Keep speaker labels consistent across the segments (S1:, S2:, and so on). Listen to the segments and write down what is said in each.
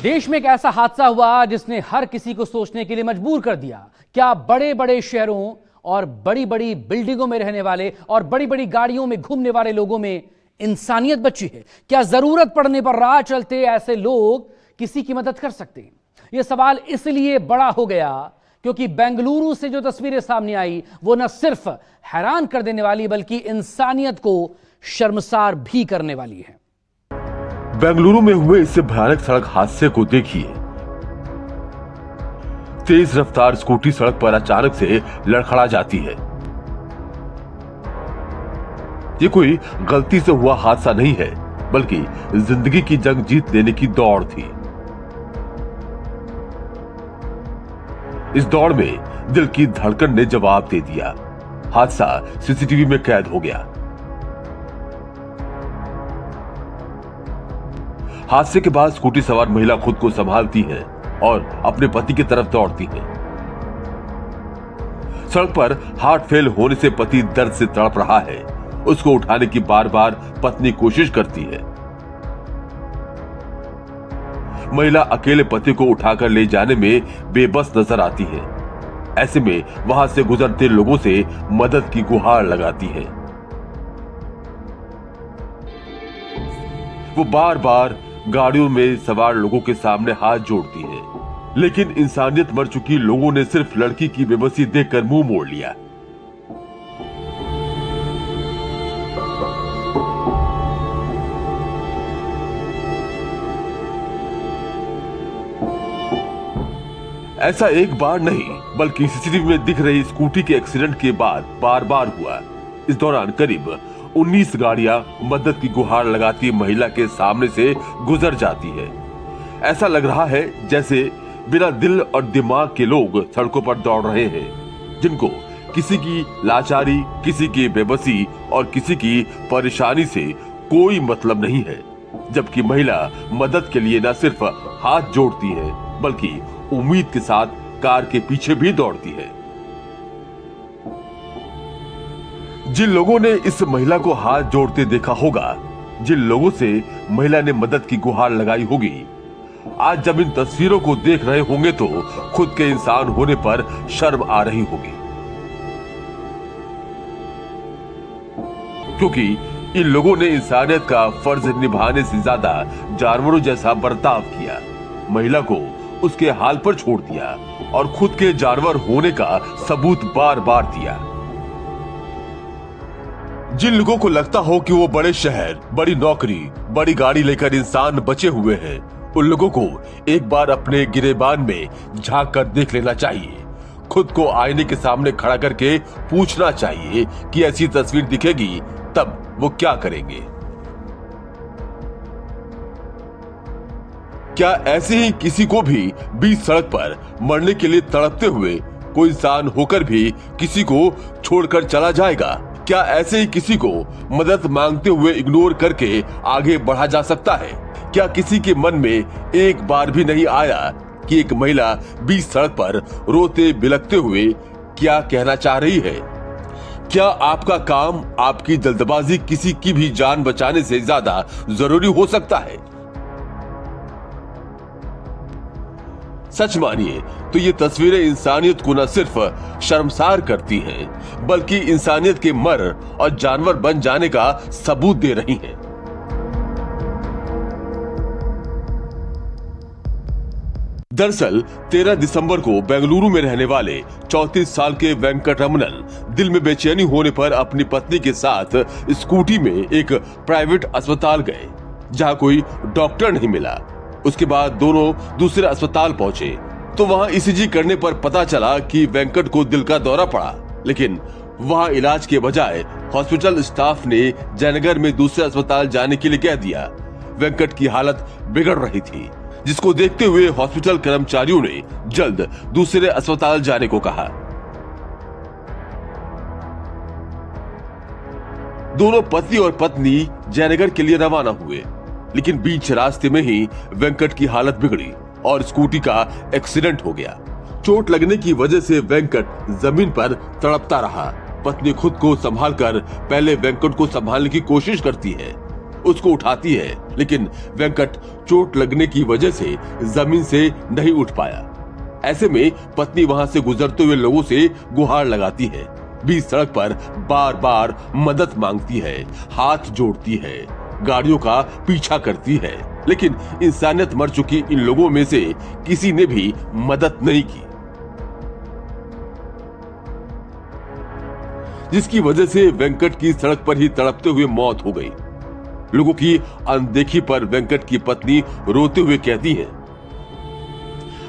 S1: देश में एक ऐसा हादसा हुआ जिसने हर किसी को सोचने के लिए मजबूर कर दिया। क्या बड़े बड़े शहरों और बड़ी बड़ी बिल्डिंगों में रहने वाले और बड़ी बड़ी गाड़ियों में घूमने वाले लोगों में इंसानियत बची है? क्या जरूरत पड़ने पर राह चलते ऐसे लोग किसी की मदद कर सकते हैं? यह सवाल इसलिए बड़ा हो गया क्योंकि बेंगलुरु से जो तस्वीरें सामने आई वो न सिर्फ हैरान कर देने वाली बल्कि इंसानियत को शर्मसार भी करने वाली है।
S2: बेंगलुरु में हुए इस भयानक सड़क हादसे को देखिए। तेज रफ्तार स्कूटी सड़क पर अचानक से लड़खड़ा जाती है। ये कोई गलती से हुआ हादसा नहीं है, बल्कि जिंदगी की जंग जीत लेने की दौड़ थी। इस दौड़ में दिल की धड़कन ने जवाब दे दिया। हादसा सीसीटीवी में कैद हो गया। हादसे के बाद स्कूटी सवार महिला खुद को संभालती है और अपने पति की तरफ दौड़ती है। सड़क पर हार्ट फेल होने से पति दर्द से तड़प रहा है। उसको उठाने की बार बार पत्नी कोशिश करती है। महिला अकेले पति को उठाकर ले जाने में बेबस नजर आती है। ऐसे में वहां से गुजरते लोगों से मदद की गुहार लगाती है। वो बार बार गाड़ियों में सवार लोगों के सामने हाथ जोड़ती है, लेकिन इंसानियत मर चुकी लोगों ने सिर्फ लड़की की बेबसी देखकर मुंह मोड़ लिया। ऐसा एक बार नहीं बल्कि सीसीटीवी में दिख रही स्कूटी के एक्सीडेंट के बाद बार बार हुआ। इस दौरान करीब 19 गाड़ियां मदद की गुहार लगाती महिला के सामने से गुजर जाती है। ऐसा लग रहा है जैसे बिना दिल और दिमाग के लोग सड़कों पर दौड़ रहे हैं, जिनको किसी की लाचारी, किसी की बेबसी और किसी की परेशानी से कोई मतलब नहीं है। जबकि महिला मदद के लिए न सिर्फ हाथ जोड़ती है बल्कि उम्मीद के साथ कार के पीछे भी दौड़ती है। जिन लोगों ने इस महिला को हाथ जोड़ते देखा होगा, जिन लोगों से महिला ने मदद की गुहार लगाई होगी, आज जब इन तस्वीरों को देख रहे होंगे तो खुद के इंसान होने पर शर्म आ रही होगी, क्योंकि इन लोगों ने इंसानियत का फर्ज निभाने से ज्यादा जानवरों जैसा बर्ताव किया। महिला को उसके हाल पर छोड़ दिया और खुद के जानवर होने का सबूत बार बार दिया। जिन लोगों को लगता हो कि वो बड़े शहर, बड़ी नौकरी, बड़ी गाड़ी लेकर इंसान बचे हुए हैं, उन लोगों को एक बार अपने गिरेबान में झांक कर देख लेना चाहिए। खुद को आईने के सामने खड़ा करके पूछना चाहिए कि ऐसी तस्वीर दिखेगी तब वो क्या करेंगे। क्या ऐसे ही किसी को भी बीच सड़क पर मरने के लिए तड़पते हुए कोई इंसान होकर भी किसी को छोड़कर चला जाएगा? क्या ऐसे ही किसी को मदद मांगते हुए इग्नोर करके आगे बढ़ा जा सकता है? क्या किसी के मन में एक बार भी नहीं आया कि एक महिला बीच सड़क पर रोते बिलखते हुए क्या कहना चाह रही है? क्या आपका काम, आपकी जल्दबाजी किसी की भी जान बचाने से ज्यादा जरूरी हो सकता है? सच मानिए तो ये तस्वीरें इंसानियत को न सिर्फ शर्मसार करती हैं, बल्कि इंसानियत के मर और जानवर बन जाने का सबूत दे रही हैं। दरअसल 13 दिसंबर को बेंगलुरु में रहने वाले 34 साल के वेंकटरमणन दिल में बेचैनी होने पर अपनी पत्नी के साथ स्कूटी में एक प्राइवेट अस्पताल गए, जहां कोई डॉक्टर नहीं मिला। उसके बाद दोनों दूसरे अस्पताल पहुंचे तो वहां ईसीजी करने पर पता चला कि वेंकट को दिल का दौरा पड़ा, लेकिन वहां इलाज के बजाय हॉस्पिटल स्टाफ ने जयनगर में दूसरे अस्पताल जाने के लिए कह दिया। वेंकट की हालत बिगड़ रही थी, जिसको देखते हुए हॉस्पिटल कर्मचारियों ने जल्द दूसरे अस्पताल जाने को कहा। दोनों पति और पत्नी जयनगर के लिए रवाना हुए, लेकिन बीच रास्ते में ही वेंकट की हालत बिगड़ी और स्कूटी का एक्सीडेंट हो गया। चोट लगने की वजह से वेंकट जमीन पर तड़पता रहा। पत्नी खुद को संभालकर पहले वेंकट को संभालने की कोशिश करती है, उसको उठाती है, लेकिन वेंकट चोट लगने की वजह से जमीन से नहीं उठ पाया। ऐसे में पत्नी वहां से गुजरते हुए लोगों से गुहार लगाती है, बीच सड़क पर बार बार मदद मांगती है, हाथ जोड़ती है, गाड़ियों का पीछा करती है, लेकिन इंसानियत मर चुकी इन लोगों में से किसी ने भी मदद नहीं की, जिसकी वजह से वेंकट की सड़क पर ही तड़पते हुए मौत हो गई। लोगों की अनदेखी पर वेंकट की पत्नी रोते हुए कहती है,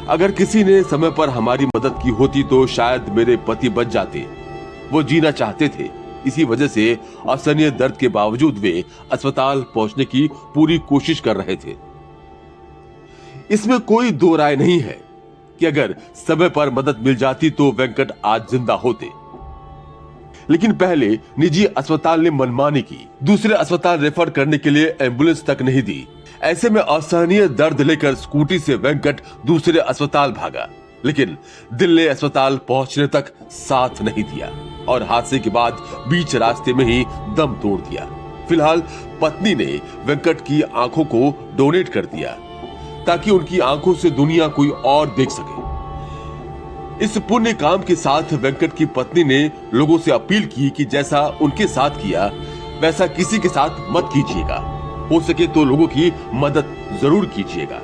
S2: अगर किसी ने समय पर हमारी मदद की होती तो शायद मेरे पति बच जाते। वो जीना चाहते थे, इसी वजह से असहनीय दर्द के बावजूद वे अस्पताल पहुंचने की पूरी कोशिश कर रहे थे। इसमें कोई दो राय नहीं है कि अगर समय पर मदद मिल जाती तो वेंकट आज जिंदा होते, लेकिन पहले निजी अस्पताल ने मनमानी की, दूसरे अस्पताल रेफर करने के लिए एम्बुलेंस तक नहीं दी। ऐसे में असहनीय दर्द लेकर स्कूटी से वेंकट दूसरे अस्पताल भागा, लेकिन दिल्ली अस्पताल पहुंचने तक साथ नहीं दिया और हादसे के बाद बीच रास्ते में ही दम तोड़ दिया। फिलहाल पत्नी ने वेंकट की आंखों को डोनेट कर दिया ताकि उनकी आंखों से दुनिया कोई और देख सके। इस पुण्य काम के साथ वेंकट की पत्नी ने लोगों से अपील की कि जैसा उनके साथ किया वैसा किसी के साथ मत कीजिएगा, हो सके तो लोगों की मदद जरूर कीजिएगा।